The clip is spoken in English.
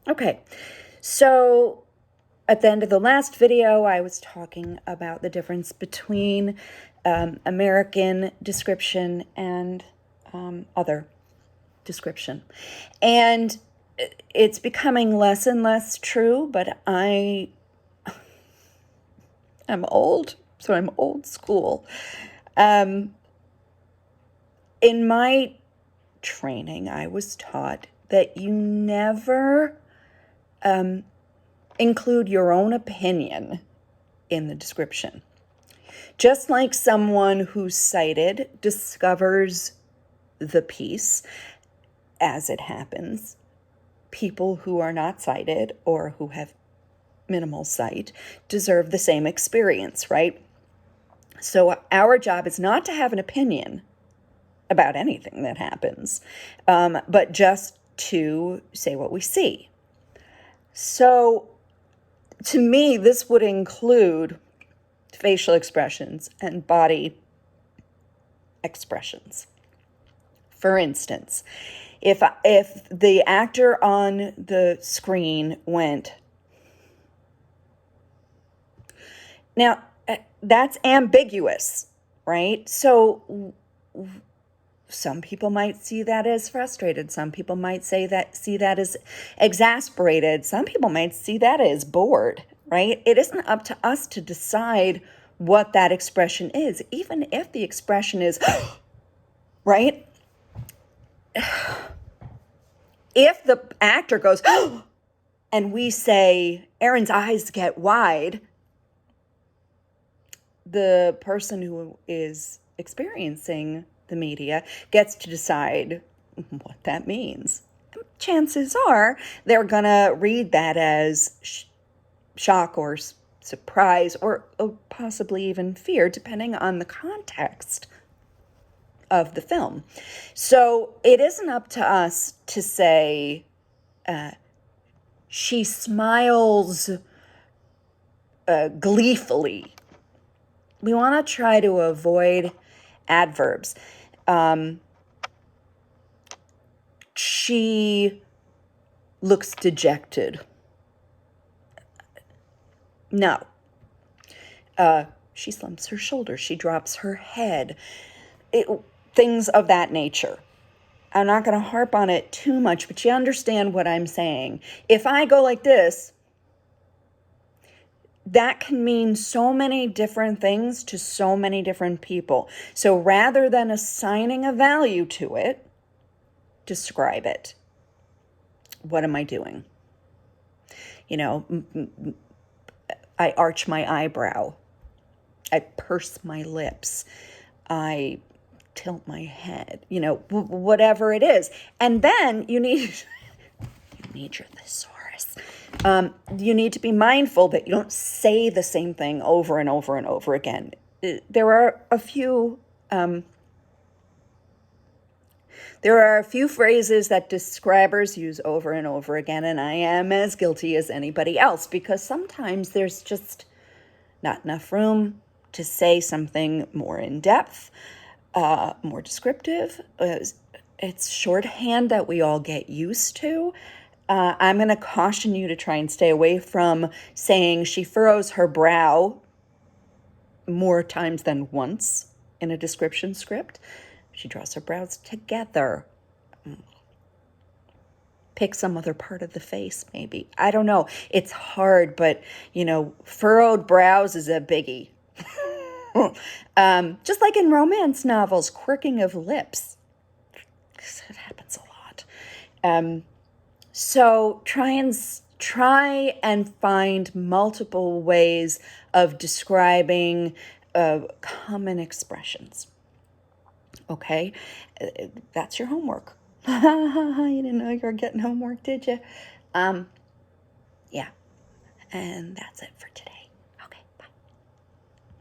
Okay, so at the end of the last video, I was talking about the difference between American description and other description. And it's becoming less and less true, but I'm old, so I'm old school. In my training, I was taught that you never include your own opinion in the description. Just like someone who's sighted discovers the piece as it happens, people who are not sighted or who have minimal sight deserve the same experience, right? So our job is not to have an opinion about anything that happens, but just to say what we see. So to me, this would include facial expressions and body expressions. For instance, if the actor on the screen went, now that's ambiguous, right? So some people might see that as frustrated. Some people might see that as exasperated. Some people might see that as bored, right? It isn't up to us to decide what that expression is, even if the expression is, right? If the actor goes, and we say, Erin's eyes get wide, the person who is experiencing the media gets to decide what that means. Chances are they're going to read that as shock or surprise or possibly even fear, depending on the context of the film. So it isn't up to us to say, she smiles gleefully. We want to try to avoid adverbs. She looks dejected. No. She slumps her shoulders. She drops her head. Things of that nature. I'm not going to harp on it too much, but you understand what I'm saying. If I go like this, that can mean so many different things to so many different people. So rather than assigning a value to it, describe it. What am I doing? You know, I arch my eyebrow. I purse my lips. I tilt my head, whatever it is. And then you need your thesaurus. You need to be mindful that you don't say the same thing over and over and over again. There are a few phrases that describers use over and over again, and I am as guilty as anybody else, because sometimes there's just not enough room to say something more in depth, more descriptive. It's shorthand that we all get used to. I'm going to caution you to try and stay away from saying she furrows her brow more times than once in a description script. She draws her brows together. Pick some other part of the face, maybe. I don't know. It's hard, but, furrowed brows is a biggie. Just like in romance novels, quirking of lips. It happens a lot. So try and find multiple ways of describing common expressions. Okay? That's your homework. You didn't know you were getting homework, did you? Yeah. And that's it for today.